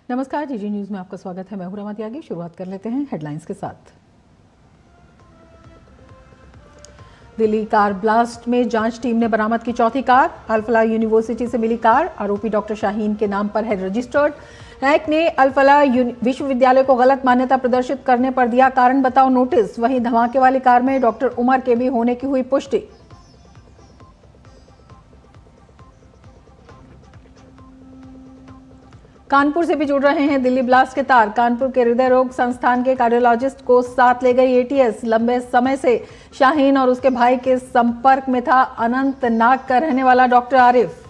नमस्कार, जीजी न्यूज में आपका स्वागत है। मैं हूं रमा त्यागी। शुरुआत कर लेते हैं हेडलाइंस के साथ। दिल्ली कार ब्लास्ट में जांच टीम ने बरामद की चौथी कार। अल-फलाह यूनिवर्सिटी से मिली कार आरोपी डॉक्टर शाहीन के नाम पर है रजिस्टर्ड। न्यायिक ने अल-फलाह विश्वविद्यालय को गलत मान्यता प्रदर्शित करने पर दिया कारण बताओ नोटिस। वहीं धमाके वाली कार में डॉक्टर उमर के भी होने की हुई पुष्टि। कानपुर से भी जुड़ रहे हैं दिल्ली ब्लास्ट के तार। कानपुर के हृदय रोग संस्थान के कार्डियोलॉजिस्ट को साथ ले गई एटीएस। लंबे समय से शाहीन और उसके भाई के संपर्क में था अनंतनाग का रहने वाला डॉक्टर आरिफ।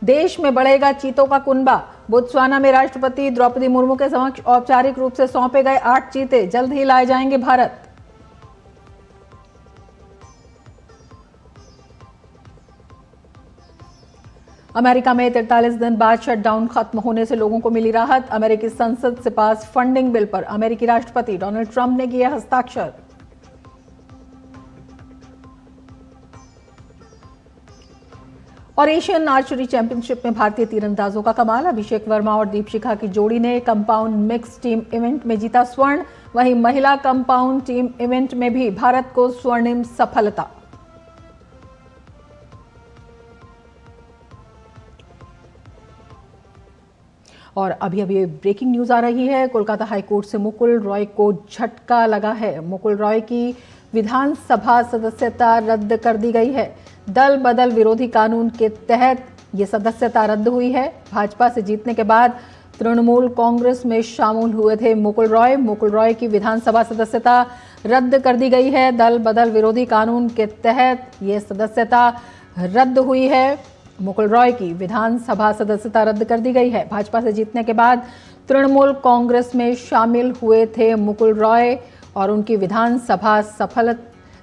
देश में बढ़ेगा चीतों का कुनबा। बोत्सवाना में राष्ट्रपति द्रौपदी मुर्मू के समक्ष औपचारिक रूप से सौंपे गए 8 चीते जल्द ही लाए जाएंगे भारत। अमेरिका में 43 दिन बाद शटडाउन खत्म होने से लोगों को मिली राहत। अमेरिकी संसद से पास फंडिंग बिल पर अमेरिकी राष्ट्रपति डोनाल्ड ट्रंप ने किए हस्ताक्षर। और एशियन आर्चरी चैंपियनशिप में भारतीय तीरंदाजों का कमाल। अभिषेक वर्मा और दीपशिखा की जोड़ी ने कंपाउंड मिक्स टीम इवेंट में जीता स्वर्ण। वहीं महिला कंपाउंड टीम इवेंट में भी भारत को स्वर्णिम सफलता। और अभी ब्रेकिंग न्यूज आ रही है। कोलकाता हाईकोर्ट से मुकुल रॉय को झटका लगा है। मुकुल रॉय की विधानसभा सदस्यता रद्द कर दी गई है। दल बदल विरोधी कानून के तहत ये सदस्यता रद्द हुई है। भाजपा से जीतने के बाद तृणमूल कांग्रेस में शामिल हुए थे मुकुल रॉय की विधानसभा सदस्यता रद्द कर दी गई है। दल बदल विरोधी कानून के तहत ये सदस्यता रद्द हुई है। मुकुल रॉय की विधानसभा सदस्यता रद्द कर दी गई है। भाजपा से जीतने के बाद तृणमूल कांग्रेस में शामिल हुए थे मुकुल रॉय और उनकी विधानसभा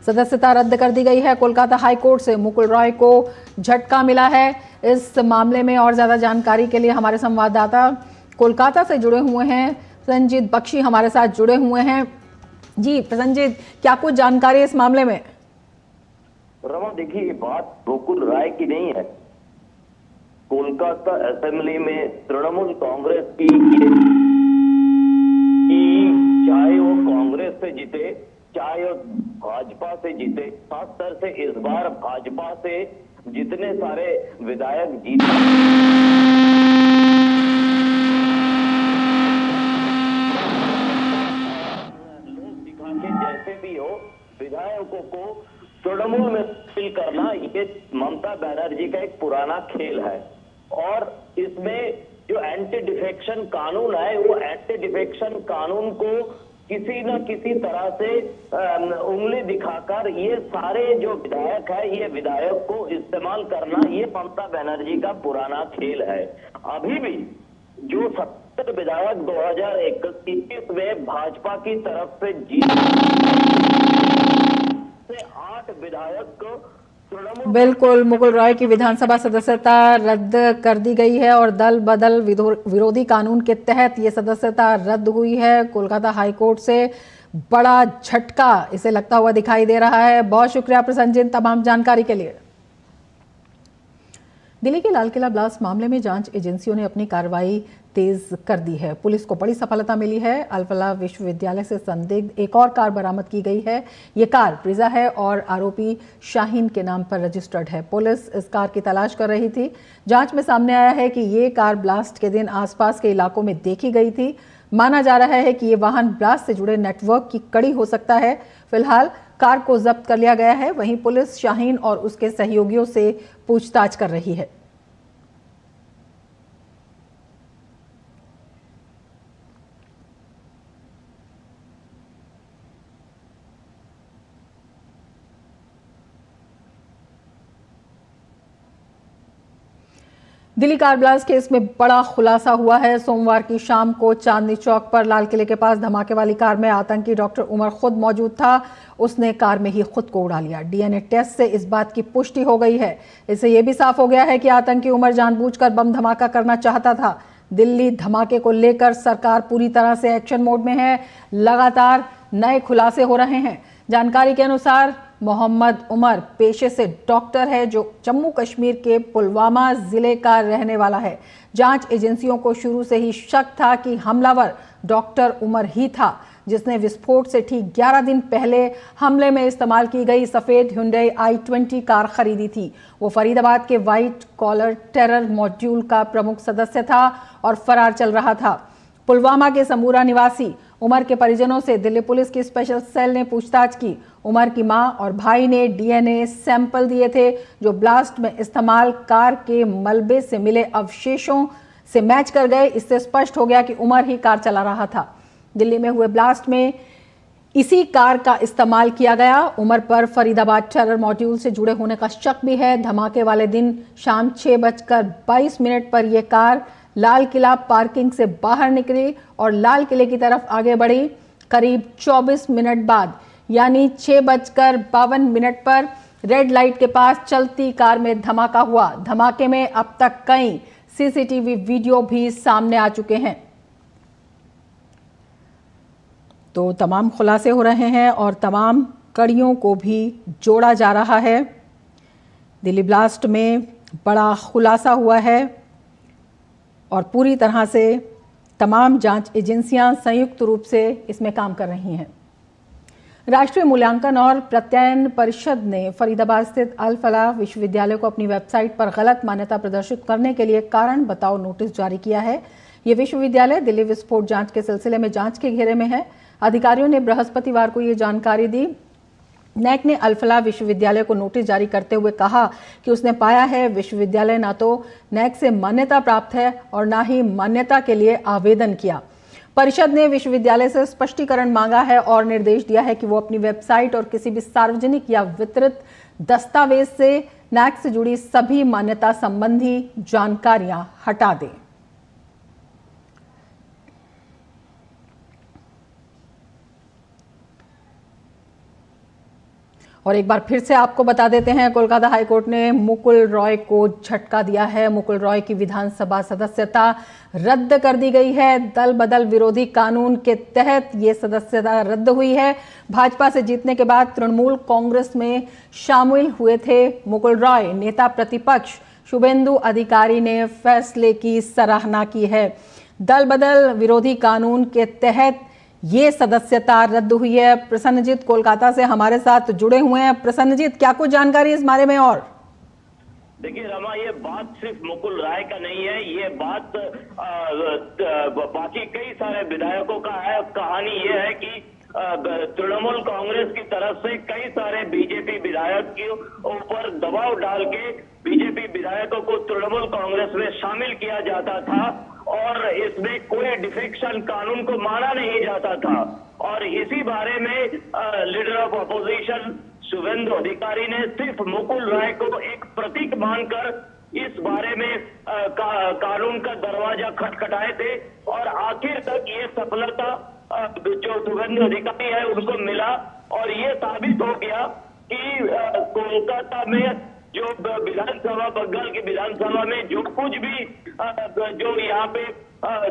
सदस्यता रद्द कर दी गई है। कोलकाता हाईकोर्ट से मुकुल रॉय को झटका मिला है। इस मामले में और ज्यादा जानकारी के लिए हमारे संवाददाता कोलकाता से जुड़े हुए हैं प्रसन्नजीत बख्शी हमारे साथ जुड़े हुए हैं। जी प्रसन्नजीत, क्या कुछ जानकारी इस मामले में? रमा, देखिए ये बात मुकुल रॉय की नहीं है। कोलकाता असेंबली में तृणमूल कांग्रेस की चाहे वो कांग्रेस से जीते चाहे वो भाजपा से जीते, खासतौर से इस बार भाजपा से जितने सारे विधायक जीते लोग दिखा के जैसे भी हो विधायकों को तृणमूल में शामिल करना ये ममता बनर्जी का एक पुराना खेल है। और इसमें जो एंटी डिफेक्शन कानून है वो एंटी डिफेक्शन कानून को किसी न किसी तरह से उंगली दिखाकर ये सारे जो विधायक है ये विधायक को इस्तेमाल करना ये ममता बनर्जी का पुराना खेल है। अभी भी जो 70 विधायक 2021 में भाजपा की तरफ से जीत से 8 विधायक को बिल्कुल, मुकुल रॉय की विधानसभा सदस्यता रद्द कर दी गई है और दल बदल विरोधी कानून के तहत ये सदस्यता रद्द हुई है। कोलकाता हाईकोर्ट से बड़ा झटका इसे लगता हुआ दिखाई दे रहा है। बहुत शुक्रिया प्रसन्नजीत तमाम जानकारी के लिए। दिल्ली के लाल किला ब्लास्ट मामले में जांच एजेंसियों ने अपनी कार्रवाई तेज कर दी है। पुलिस को बड़ी सफलता मिली है। अल-फलाह विश्वविद्यालय से संदिग्ध एक और कार बरामद की गई है। ये कार ब्रीजा है और आरोपी शाहीन के नाम पर रजिस्टर्ड है। पुलिस इस कार की तलाश कर रही थी। जांच में सामने आया है कि ये कार ब्लास्ट के दिन आसपास के इलाकों में देखी गई थी। माना जा रहा है कि ये वाहन ब्लास्ट से जुड़े नेटवर्क की कड़ी हो सकता है। फिलहाल कार को जब्त कर लिया गया है। वहीं पुलिस शाहीन और उसके सहयोगियों से पूछताछ कर रही है। दिल्ली कार ब्लास्ट केस में बड़ा खुलासा हुआ है। सोमवार की शाम को चांदनी चौक पर लाल किले के पास धमाके वाली कार में आतंकी डॉक्टर उमर खुद मौजूद था। उसने कार में ही खुद को उड़ा लिया। डीएनए टेस्ट से इस बात की पुष्टि हो गई है। इससे यह भी साफ हो गया है कि आतंकी उमर जानबूझकर बम धमाका करना चाहता था। दिल्ली धमाके को लेकर सरकार पूरी तरह से एक्शन मोड में है। लगातार नए खुलासे हो रहे हैं। जानकारी के अनुसार मोहम्मद उमर पेशे से डॉक्टर है, जो जम्मू कश्मीर के पुलवामा जिले का रहने वाला है। जांच एजेंसियों को शुरू से ही शक था कि हमलावर डॉक्टर उमर ही था, जिसने विस्फोट से ठीक 11 दिन पहले हमले में इस्तेमाल की गई सफेद Hyundai i20 कार खरीदी थी। वो फरीदाबाद के व्हाइट कॉलर टेरर मॉड्यूल का प्रमुख सदस्य था और फरार चल रहा था। पुलवामा के समूरा निवासी उमर के परिजनों से दिल्ली पुलिस की स्पेशल सेल ने पूछताछ की। उमर की मां और भाई ने डीएनए सैंपल दिए थे, जो ब्लास्ट में इस्तेमाल कार के मलबे से मिले अवशेषों से मैच कर गए। इससे स्पष्ट हो गया कि उमर ही कार चला रहा था। दिल्ली में हुए ब्लास्ट में इसी कार का इस्तेमाल किया गया। उमर पर फरीदाबाद टेरर मॉड्यूल से जुड़े होने का शक भी है। धमाके वाले दिन शाम 6:22 पर यह कार लाल किला पार्किंग से बाहर निकली और लाल किले की तरफ आगे बढ़ी। करीब 24 मिनट बाद यानी 6:52 पर रेड लाइट के पास चलती कार में धमाका हुआ। धमाके में अब तक कई सीसीटीवी वीडियो भी सामने आ चुके हैं। तो तमाम खुलासे हो रहे हैं और तमाम कड़ियों को भी जोड़ा जा रहा है। दिल्ली ब्लास्ट में बड़ा खुलासा हुआ है और पूरी तरह से तमाम जांच एजेंसियां संयुक्त रूप से इसमें काम कर रही हैं। राष्ट्रीय मूल्यांकन और प्रत्यायन परिषद ने फरीदाबाद स्थित अल फलाह विश्वविद्यालय को अपनी वेबसाइट पर गलत मान्यता प्रदर्शित करने के लिए कारण बताओ नोटिस जारी किया है। ये विश्वविद्यालय दिल्ली विस्फोट जांच के सिलसिले में जांच के घेरे में है। अधिकारियों ने बृहस्पतिवार को ये जानकारी दी। नैक ने अल फलाह विश्वविद्यालय को नोटिस जारी करते हुए कहा कि उसने पाया है विश्वविद्यालय ना तो नैक से मान्यता प्राप्त है और ना ही मान्यता के लिए आवेदन किया। परिषद ने विश्वविद्यालय से स्पष्टीकरण मांगा है और निर्देश दिया है कि वो अपनी वेबसाइट और किसी भी सार्वजनिक या वितरित दस्तावेज से नैक से जुड़ी सभी मान्यता संबंधी जानकारियां हटा दें। और एक बार फिर से आपको बता देते हैं, कोलकाता हाईकोर्ट ने मुकुल रॉय को झटका दिया है। मुकुल रॉय की विधानसभा सदस्यता रद्द कर दी गई है। दल बदल विरोधी कानून के तहत ये सदस्यता रद्द हुई है। भाजपा से जीतने के बाद तृणमूल कांग्रेस में शामिल हुए थे मुकुल रॉय। नेता प्रतिपक्ष शुभेंदु अधिकारी ने फैसले की सराहना की है। दल बदल विरोधी कानून के तहत ये सदस्यता रद्द हुई है। प्रसन्नजीत कोलकाता से हमारे साथ जुड़े हुए हैं। प्रसन्नजीत, क्या कुछ जानकारी इस बारे में? और देखिए रमा, ये बात सिर्फ मुकुल राय का नहीं है, ये बात बाकी कई सारे विधायकों का है। कहानी ये है कि तृणमूल कांग्रेस की तरफ से कई सारे बीजेपी विधायक के ऊपर दबाव डाल के बीजेपी विधायकों को तृणमूल कांग्रेस में शामिल किया जाता था और इसमें कोई डिफेक्शन कानून को माना नहीं जाता था। और इसी बारे में लीडर ऑफ अपोजिशन शुभेंदु अधिकारी ने सिर्फ मुकुल राय को एक प्रतीक मानकर इस बारे में कानून का दरवाजा खटखटाए थे और आखिर तक ये सफलता जो शुभेंदु अधिकारी है उनको मिला और ये साबित हो गया कि कोलकाता में जो विधानसभा, बंगाल की विधानसभा में जो कुछ भी जो यहाँ पे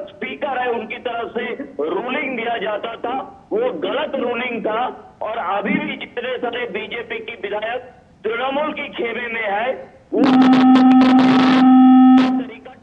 स्पीकर है उनकी तरफ से रूलिंग दिया जाता था वो गलत रूलिंग था। और अभी भी जितने सारे बीजेपी की विधायक तृणमूल की खेमे में है वो तरीका।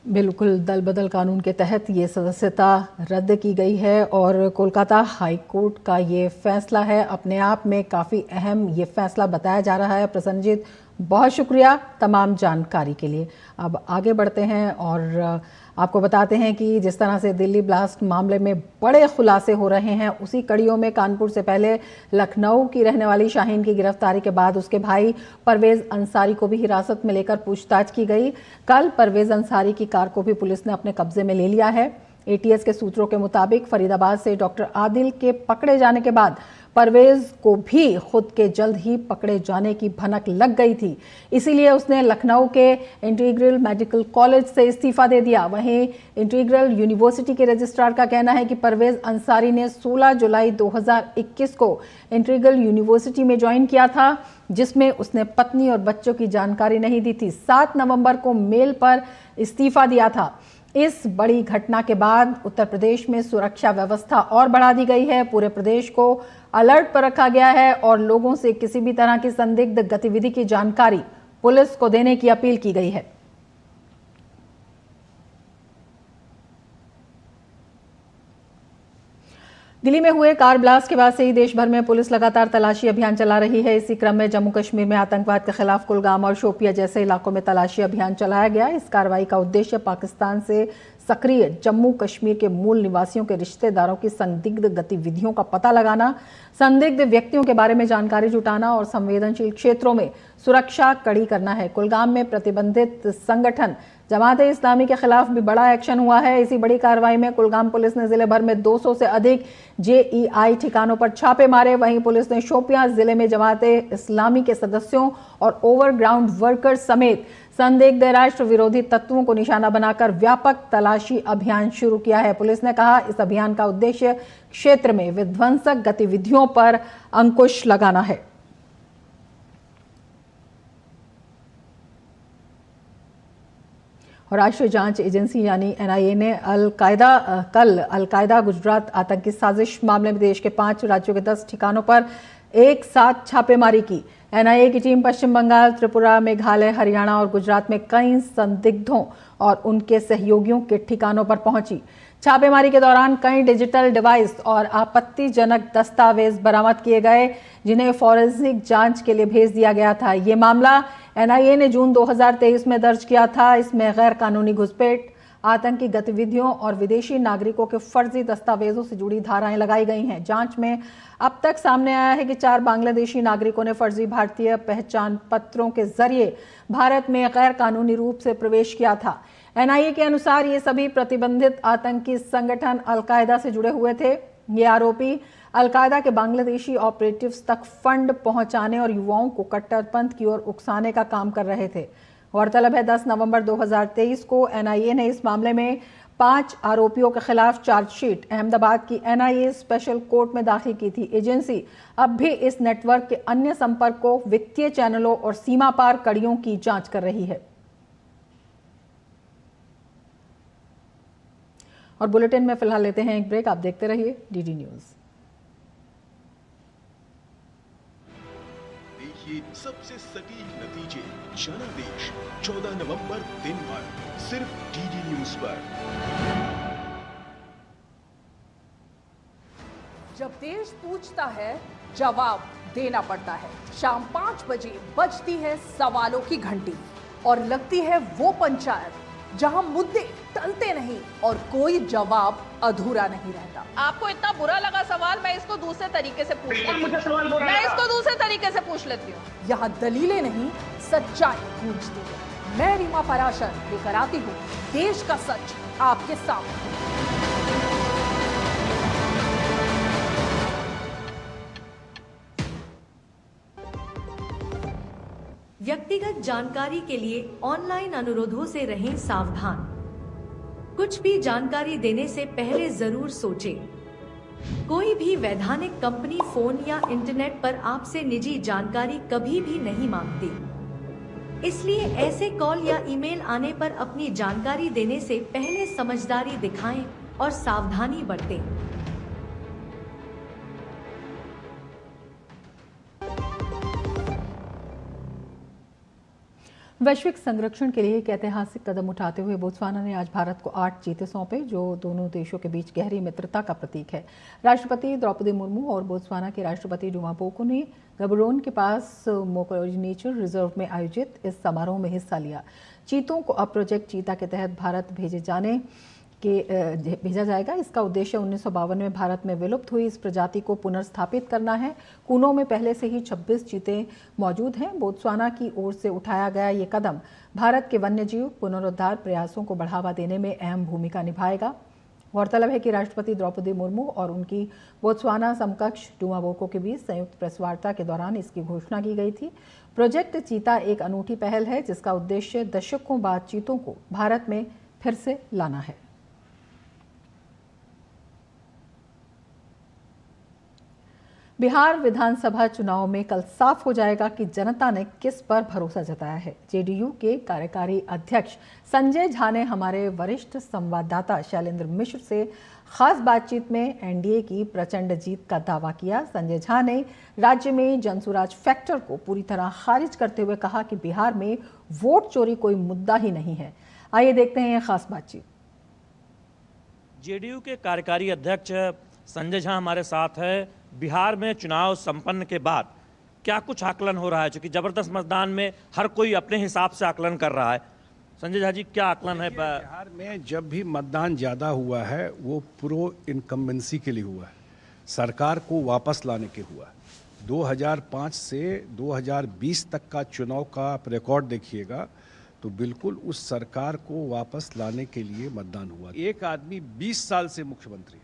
बिल्कुल, दल बदल कानून के तहत ये सदस्यता रद्द की गई है और कोलकाता हाई कोर्ट का ये फैसला है। अपने आप में काफ़ी अहम ये फैसला बताया जा रहा है। प्रसन्नजीत, बहुत शुक्रिया तमाम जानकारी के लिए। अब आगे बढ़ते हैं और आपको बताते हैं कि जिस तरह से दिल्ली ब्लास्ट मामले में बड़े खुलासे हो रहे हैं, उसी कड़ियों में कानपुर से पहले लखनऊ की रहने वाली शाहीन की गिरफ्तारी के बाद उसके भाई परवेज अंसारी को भी हिरासत में लेकर पूछताछ की गई। कल परवेज अंसारी की कार को भी पुलिस ने अपने कब्जे में ले लिया है। एटीएस के सूत्रों के मुताबिक फरीदाबाद से डॉक्टर आदिल के पकड़े जाने के बाद परवेज को भी खुद के जल्द ही पकड़े जाने की भनक लग गई थी, इसीलिए उसने लखनऊ के इंटीग्रल मेडिकल कॉलेज से इस्तीफा दे दिया। वहीं इंटीग्रल यूनिवर्सिटी के रजिस्ट्रार का कहना है कि परवेज अंसारी ने 16 जुलाई 2021 को इंटीग्रल यूनिवर्सिटी में ज्वाइन किया था, जिसमें उसने पत्नी और बच्चों की जानकारी नहीं दी थी। 7 नवंबर को मेल पर इस्तीफा दिया था। इस बड़ी घटना के बाद उत्तर प्रदेश में सुरक्षा व्यवस्था और बढ़ा दी गई है। पूरे प्रदेश को अलर्ट पर रखा गया है और लोगों से किसी भी तरह की संदिग्ध गतिविधि की जानकारी पुलिस को देने की अपील की गई है। दिल्ली में हुए कार ब्लास्ट के बाद से ही देश भर में पुलिस लगातार तलाशी अभियान चला रही है। इसी क्रम में जम्मू कश्मीर में आतंकवाद के खिलाफ कुलगाम और शोपिया जैसे इलाकों में तलाशी अभियान चलाया गया। इस कार्रवाई का उद्देश्य पाकिस्तान से सक्रिय जम्मू कश्मीर के मूल निवासियों के रिश्तेदारों की संदिग्ध गतिविधियों का पता लगाना, संदिग्ध व्यक्तियों के बारे में जानकारी जुटाना और संवेदनशील क्षेत्रों में सुरक्षा कड़ी करना है। कुलगाम में प्रतिबंधित संगठन जमात-ए इस्लामी के खिलाफ भी बड़ा एक्शन हुआ है। इसी बड़ी कार्रवाई में कुलगाम पुलिस ने जिले भर में 200 से अधिक जेईआई ठिकानों पर छापे मारे। वहीं पुलिस ने शोपियां जिले में जमात-ए इस्लामी के सदस्यों और ओवरग्राउंड वर्कर्स समेत संदिग्ध राष्ट्र विरोधी तत्वों को निशाना बनाकर व्यापक तलाशी अभियान शुरू किया है। पुलिस ने कहा, इस अभियान का उद्देश्य क्षेत्र में विध्वंसक गतिविधियों पर अंकुश लगाना है। और राष्ट्रीय जांच एजेंसी यानी एनआईए ने कल अलकायदा गुजरात आतंकी साजिश मामले में देश के 5 राज्यों के 10 ठिकानों पर एक साथ छापेमारी की। एनआईए की टीम पश्चिम बंगाल, त्रिपुरा, मेघालय, हरियाणा और गुजरात में कई संदिग्धों और उनके सहयोगियों के ठिकानों पर पहुंची। छापेमारी के दौरान कई डिजिटल डिवाइस और आपत्तिजनक दस्तावेज बरामद किए गए, जिन्हें फॉरेंसिक जांच के लिए भेज दिया गया था। ये मामला एनआईए ने जून 2023 में दर्ज किया था। इसमें गैर कानूनी घुसपैठ, आतंकी गतिविधियों और विदेशी नागरिकों के फर्जी दस्तावेजों से जुड़ी धाराएं लगाई गई हैं। जांच में अब तक सामने आया है कि 4 बांग्लादेशी नागरिकों ने फर्जी भारतीय पहचान पत्रों के जरिए भारत में गैर कानूनी रूप से प्रवेश किया था। एनआईए के अनुसार ये सभी प्रतिबंधित आतंकी संगठन अलकायदा से जुड़े हुए थे। ये आरोपी अलकायदा के बांग्लादेशी ऑपरेटिव्स तक फंड पहुंचाने और युवाओं को कट्टरपंथ की ओर उकसाने का काम कर रहे थे। गौरतलब है, 10 नवंबर 2023 को एनआईए ने इस मामले में 5 आरोपियों के खिलाफ चार्जशीट अहमदाबाद की एनआईए स्पेशल कोर्ट में दाखिल की थी। एजेंसी अब भी इस नेटवर्क के अन्य संपर्कों, वित्तीय चैनलों और सीमा पार कड़ियों की जांच कर रही है। और बुलेटिन में फिलहाल लेते हैं एक ब्रेक। आप देखते रहिए डीडी न्यूज। देखिए सबसे सटीक नतीजे जनादेश 14 नवंबर दिन भर सिर्फ डीडी न्यूज पर। जब देश पूछता है, जवाब देना पड़ता है। शाम 5 बजे बजती है सवालों की घंटी और लगती है वो पंचायत जहां मुद्दे टलते नहीं और कोई जवाब अधूरा नहीं रहता। आपको इतना बुरा लगा सवाल, मैं इसको दूसरे तरीके से पूछ लेती हूँ। मैं इसको दूसरे तरीके से पूछ लेती हूँ। यहाँ दलीलें नहीं, सच्चाई गूंजती है। मैं रीमा पराशर लेकर आती हूँ देश का सच आपके सामने। व्यक्तिगत जानकारी के लिए ऑनलाइन अनुरोधों से रहें सावधान। कुछ भी जानकारी देने से पहले जरूर सोचें। कोई भी वैधानिक कंपनी फोन या इंटरनेट पर आपसे निजी जानकारी कभी भी नहीं मांगती। इसलिए ऐसे कॉल या ईमेल आने पर अपनी जानकारी देने से पहले समझदारी दिखाएं और सावधानी बरतें। वैश्विक संरक्षण के लिए एक ऐतिहासिक कदम उठाते हुए बोत्सवाना ने आज भारत को 8 चीते सौंपे, जो दोनों देशों के बीच गहरी मित्रता का प्रतीक है। राष्ट्रपति द्रौपदी मुर्मू और बोत्सवाना के राष्ट्रपति डुमा बोको ने गबरोन के पास मोकोलोजी नेचर रिजर्व में आयोजित इस समारोह में हिस्सा लिया। चीतों को अब प्रोजेक्ट चीता के तहत भारत भेजा जाएगा। इसका उद्देश्य 1952 में भारत में विलुप्त हुई इस प्रजाति को पुनर्स्थापित करना है। कूनों में पहले से ही 26 चीते मौजूद हैं। बोत्सवाना की ओर से उठाया गया ये कदम भारत के वन्यजीव पुनरुद्धार प्रयासों को बढ़ावा देने में अहम भूमिका निभाएगा। गौरतलब है कि राष्ट्रपति द्रौपदी मुर्मू और उनकी बोत्सवाना समकक्ष डूमा बोको के बीच संयुक्त प्रेस वार्ता के दौरान इसकी घोषणा की गई थी। प्रोजेक्ट चीता एक अनूठी पहल है जिसका उद्देश्य दशकों बाद चीतों को भारत में फिर से लाना है। बिहार विधानसभा चुनाव में कल साफ हो जाएगा कि जनता ने किस पर भरोसा जताया है। जेडीयू के कार्यकारी अध्यक्ष संजय झा ने हमारे वरिष्ठ संवाददाता शैलेंद्र मिश्र से खास बातचीत में एनडीए की प्रचंड जीत का दावा किया। संजय झा ने राज्य में जनसुराज फैक्टर को पूरी तरह खारिज करते हुए कहा कि बिहार में वोट चोरी कोई मुद्दा ही नहीं है। आइए देखते हैं यह खास बातचीत। जेडीयू के कार्यकारी अध्यक्ष संजय झा हमारे साथ है। बिहार में चुनाव संपन्न के बाद क्या कुछ आकलन हो रहा है, क्योंकि जबरदस्त मतदान में हर कोई अपने हिसाब से आकलन कर रहा है। संजय झा जी, क्या आकलन है? बिहार में जब भी मतदान ज़्यादा हुआ है वो प्रो इनकम्बेंसी के लिए हुआ है, सरकार को वापस लाने के हुआ है। 2005 से 2020 तक का चुनाव का आप रिकॉर्ड देखिएगा तो बिल्कुल उस सरकार को वापस लाने के लिए मतदान हुआ। एक आदमी 20 साल से मुख्यमंत्री,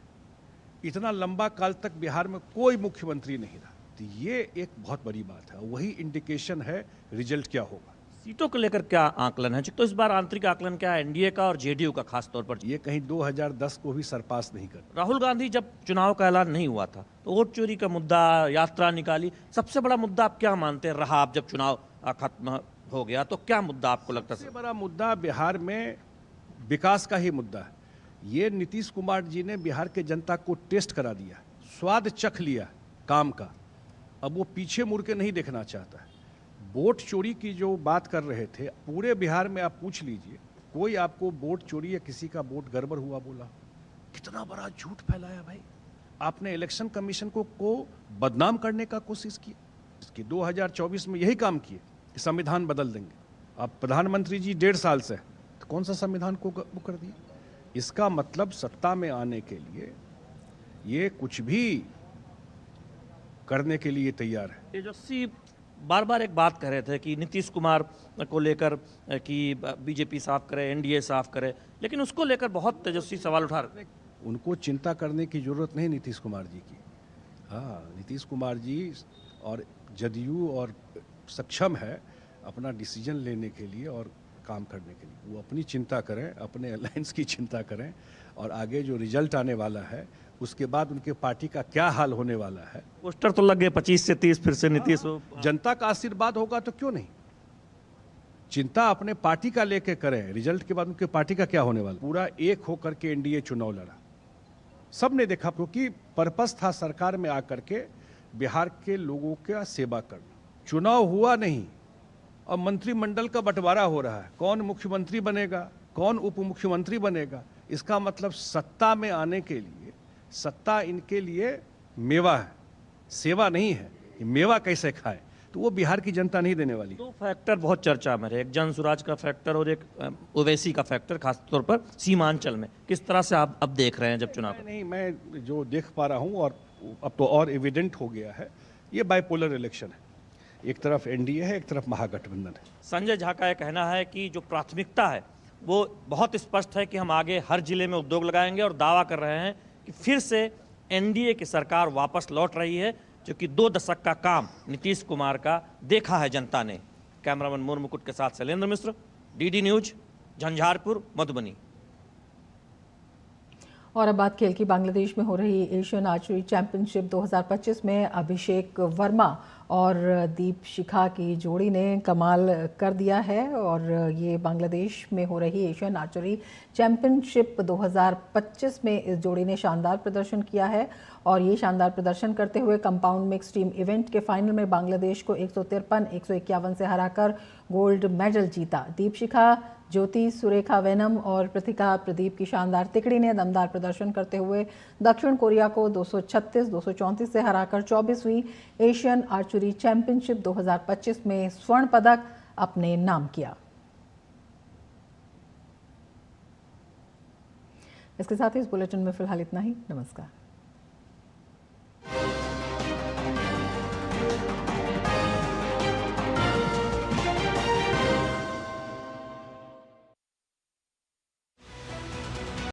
इतना लंबा काल तक बिहार में कोई मुख्यमंत्री नहीं रहा, तो ये एक बहुत बड़ी बात है। वही इंडिकेशन है रिजल्ट क्या होगा। सीटों को लेकर क्या आकलन है? तो इस बार आंतरिक आकलन क्या है एनडीए का और जेडीयू का खास तौर पर? ये कहीं 2010 को भी सरपास नहीं कर। राहुल गांधी जब चुनाव का ऐलान नहीं हुआ था तो वोट चोरी का मुद्दा, यात्रा निकाली, सबसे बड़ा मुद्दा आप क्या मानते हैं रहा? अब जब चुनाव खत्म हो गया तो क्या मुद्दा आपको लगता है? सबसे बड़ा मुद्दा बिहार में विकास का ही मुद्दा है। ये नीतीश कुमार जी ने बिहार के जनता को टेस्ट करा दिया, स्वाद चख लिया काम का। अब वो पीछे मुड़ के नहीं देखना चाहता है। वोट चोरी की जो बात कर रहे थे, पूरे बिहार में आप पूछ लीजिए, कोई आपको वोट चोरी या किसी का वोट गड़बड़ हुआ बोला? कितना बड़ा झूठ फैलाया भाई। आपने इलेक्शन कमीशन को बदनाम करने का कोशिश की। इसकी 2024 में यही काम किए कि संविधान बदल देंगे। अब प्रधानमंत्री जी 1.5 साल से तो कौन सा संविधान को वो कर दिया? इसका मतलब सत्ता में आने के लिए ये कुछ भी करने के लिए तैयार है। तेजस्वी बार बार एक बात कह रहे थे कि नीतीश कुमार को लेकर कि बीजेपी साफ करे, एनडीए साफ करे, लेकिन उसको लेकर बहुत तेजस्वी सवाल उठा रहे। उनको चिंता करने की जरूरत नहीं नीतीश कुमार जी की। हाँ, नीतीश कुमार जी और जदयू और सक्षम है अपना डिसीजन लेने के लिए और काम करने के लिए। वो अपनी चिंता करें, अपने अलायंस की चिंता करें, और आगे जो रिजल्ट आने वाला है उसके बाद उनके पार्टी का क्या हाल होने वाला है। पोस्टर तो लग गए 25 से 30 फिर से नीतीश। जनता का आशीर्वाद होगा तो क्यों नहीं। चिंता अपने पार्टी का लेके करें, रिजल्ट के बाद उनके पार्टी का क्या होने वाला। पूरा एक होकर के एनडीए चुनाव लड़ा, सबने देखा, क्योंकि पर्पस था सरकार में आकर के बिहार के लोगों का सेवा करना। चुनाव हुआ नहीं और मंत्रिमंडल का बंटवारा हो रहा है, कौन मुख्यमंत्री बनेगा, कौन उप मुख्यमंत्री बनेगा। इसका मतलब सत्ता में आने के लिए, सत्ता इनके लिए मेवा है, सेवा नहीं है। मेवा कैसे खाए, तो वो बिहार की जनता नहीं देने वाली। 2 फैक्टर बहुत चर्चा में रहे, एक जनसुराज का फैक्टर और एक ओवैसी का फैक्टर, खासतौर पर सीमांचल में। किस तरह से आप अब देख रहे हैं जब चुनाव? नहीं, मैं जो देख पा रहा हूँ और अब तो और एविडेंट हो गया है, ये बाइपोलर इलेक्शन है। एक तरफ एनडीए है, एक तरफ महागठबंधन है। संजय झा का यह कहना है कि जो प्राथमिकता है वो बहुत स्पष्ट है कि हम आगे हर जिले में उद्योग लगाएंगे, और दावा कर रहे हैं कि फिर से एनडीए की सरकार वापस लौट रही है, जो कि 2 दशक का काम नीतीश कुमार का देखा है जनता ने। कैमरामैन मोर मुकुट के साथ शैलेंद्र मिश्र, डीडी न्यूज, झंझारपुर, मधुबनी। और अब बात खेल की। बांग्लादेश में हो रही एशियन आर्चरी चैंपियनशिप 2025 में अभिषेक वर्मा और दीप शिखा की जोड़ी ने कमाल कर दिया है, और ये बांग्लादेश में हो रही एशियन आर्चरी चैंपियनशिप 2025 में इस जोड़ी ने शानदार प्रदर्शन किया है, और ये शानदार प्रदर्शन करते हुए कंपाउंड मिक्स टीम इवेंट के फाइनल में बांग्लादेश को 153-151 से हराकर गोल्ड मेडल जीता। दीप शिखा, ज्योति सुरेखा वेनम और प्रतिका प्रदीप की शानदार तिकड़ी ने दमदार प्रदर्शन करते हुए दक्षिण कोरिया को 236-234 से हराकर 24वीं एशियन आर्चरी चैंपियनशिप 2025 में स्वर्ण पदक अपने नाम किया। इसके साथ ही इस बुलेटिन में फिलहाल इतना ही। नमस्कार।